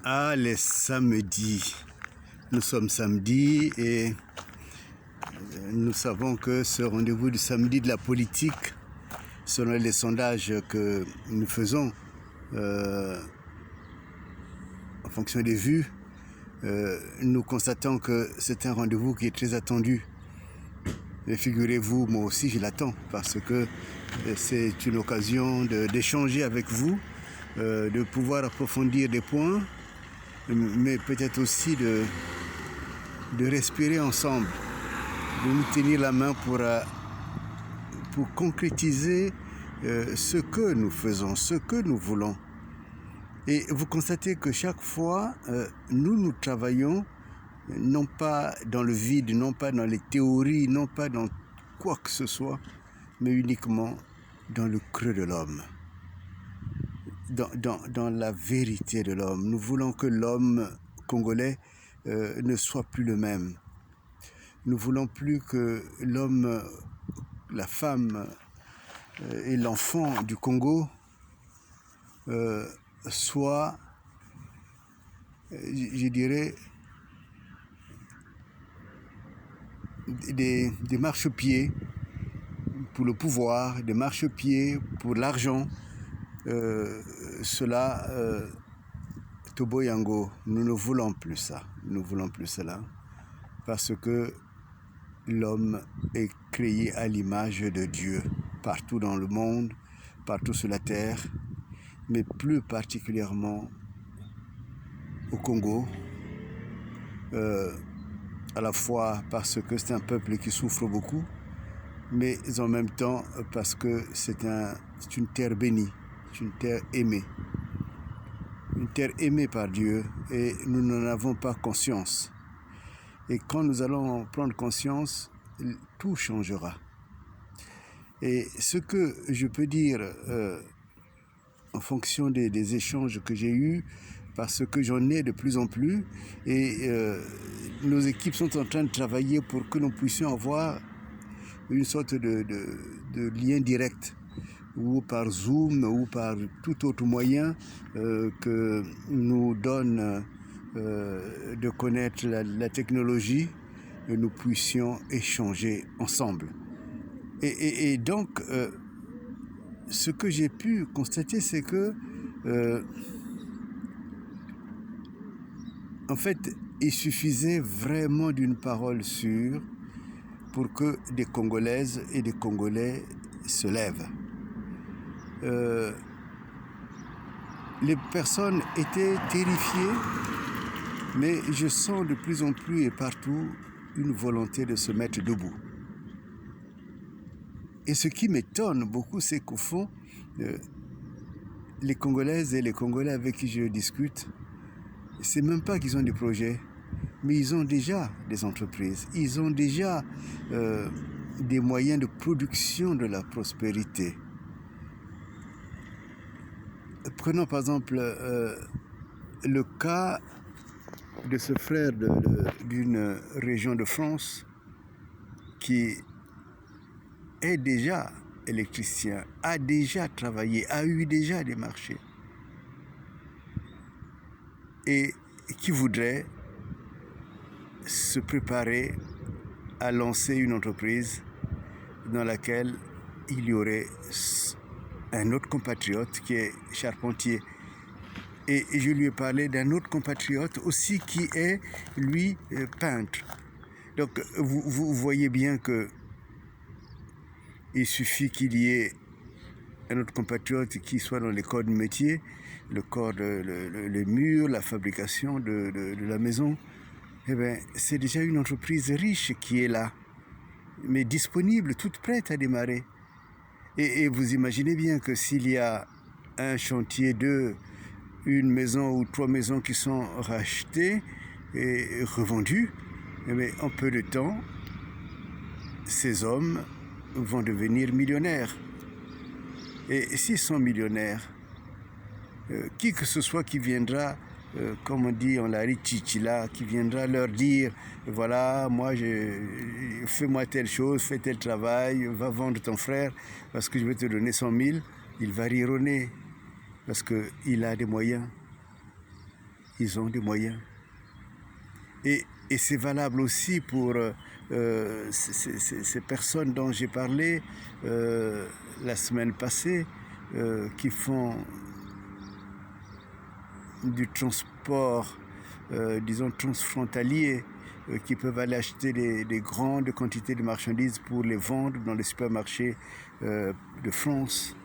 Ah, les samedis. Nous sommes samedi et nous savons que ce rendez-vous du samedi de la politique, selon les sondages que nous faisons, en fonction des vues, nous constatons que c'est un rendez-vous qui est très attendu. Et figurez-vous, moi aussi je l'attends parce que c'est une occasion d'échanger avec vous, de pouvoir approfondir des points, mais peut-être aussi de respirer ensemble, de nous tenir la main pour concrétiser ce que nous faisons, ce que nous voulons. Et vous constatez que chaque fois, nous travaillons non pas dans le vide, non pas dans les théories, non pas dans quoi que ce soit, mais uniquement dans le creux de l'homme, dans la vérité de l'homme. Nous voulons que l'homme congolais ne soit plus le même. Nous voulons plus que l'homme, la femme et l'enfant du Congo soient, je dirais, des marchepieds pour le pouvoir, des marchepieds pour l'argent. Cela, Tobo Yango, nous ne voulons plus ça. Nous ne voulons plus cela. Parce que l'homme est créé à l'image de Dieu, partout dans le monde, partout sur la terre, mais plus particulièrement au Congo, à la fois parce que c'est un peuple qui souffre beaucoup, mais en même temps parce que c'est une terre bénie, c'est une terre aimée par Dieu, et nous n'en avons pas conscience. Et quand nous allons prendre conscience, tout changera. Et ce que je peux dire en fonction des échanges que j'ai eus, parce que j'en ai de plus en plus, et nos équipes sont en train de travailler pour que nous puissions avoir une sorte de lien direct, ou par Zoom, ou par tout autre moyen que nous donne de connaître la technologie, et nous puissions échanger ensemble. Et donc, ce que j'ai pu constater, c'est que, en fait, il suffisait vraiment d'une parole sûre pour que des Congolaises et des Congolais se lèvent. Les personnes étaient terrifiées, mais je sens de plus en plus et partout une volonté de se mettre debout. Et ce qui m'étonne beaucoup, c'est qu'au fond, les Congolaises et les Congolais avec qui je discute, c'est même pas qu'ils ont des projets, mais ils ont déjà des entreprises, ils ont déjà des moyens de production de la prospérité. Prenons par exemple le cas de ce frère d'une région de France qui est déjà électricien, a déjà travaillé, a eu déjà des marchés, et qui voudrait se préparer à lancer une entreprise dans laquelle il y aurait un autre compatriote qui est charpentier. Et je lui ai parlé d'un autre compatriote aussi qui est, lui, peintre. Donc vous voyez bien que il suffit qu'il y ait un autre compatriote qui soit dans les corps du métier, le corps les murs, la fabrication de la maison. Eh bien, c'est déjà une entreprise riche qui est là, mais disponible, toute prête à démarrer. Et vous imaginez bien que s'il y a un chantier une maison ou 3 maisons qui sont rachetées et revendues, eh bien, en peu de temps, ces hommes vont devenir millionnaires. Et s'ils sont millionnaires, qui que ce soit qui viendra, comme on dit en la chichila, qui viendra leur dire, voilà, moi, fais-moi telle chose, fais tel travail, va vendre ton frère, parce que je vais te donner 100 000, il va rironner, parce qu'il a des moyens. ils ont des moyens. Et c'est valable aussi pour ces personnes dont j'ai parlé la semaine passée, qui font du transport, disons, transfrontalier, qui peuvent aller acheter des grandes quantités de marchandises pour les vendre dans les supermarchés de France.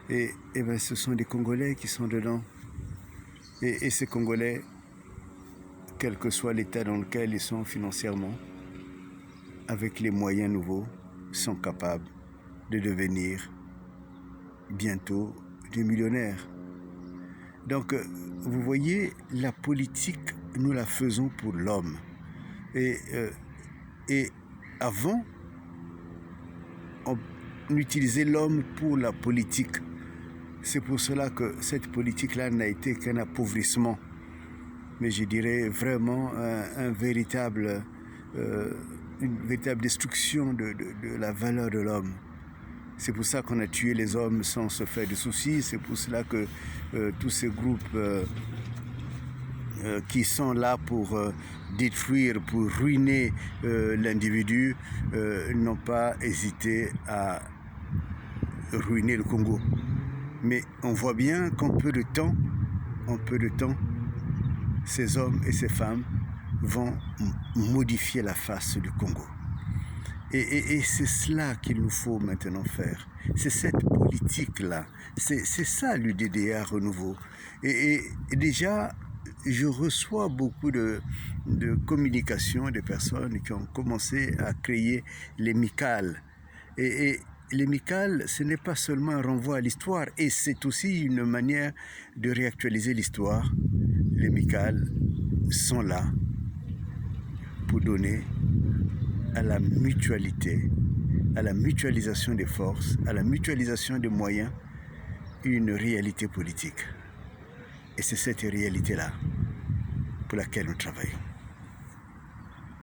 Et ben, ce sont des Congolais qui sont dedans. Et ces Congolais, quel que soit l'état dans lequel ils sont financièrement, avec les moyens nouveaux, sont capables de devenir bientôt des millionnaires. Donc, vous voyez, la politique, nous la faisons pour l'homme. Et avant, on utilisait l'homme pour la politique. C'est pour cela que cette politique-là n'a été qu'un appauvrissement. Mais je dirais vraiment une véritable destruction de la valeur de l'homme. C'est pour ça qu'on a tué les hommes sans se faire de soucis. C'est pour cela que tous ces groupes qui sont là pour détruire, pour ruiner l'individu, n'ont pas hésité à ruiner le Congo. Mais on voit bien qu'en peu de temps, ces hommes et ces femmes vont modifier la face du Congo. Et c'est cela qu'il nous faut maintenant faire. C'est cette politique-là. C'est ça l'UDDA Renouveau. Et déjà, je reçois beaucoup de communications des personnes qui ont commencé à créer les MICAL. Et les MICAL, ce n'est pas seulement un renvoi à l'histoire, et c'est aussi une manière de réactualiser l'histoire. Les MICAL sont là pour donner à la mutualité, à la mutualisation des forces, à la mutualisation des moyens, une réalité politique. Et c'est cette réalité-là pour laquelle nous travaillons.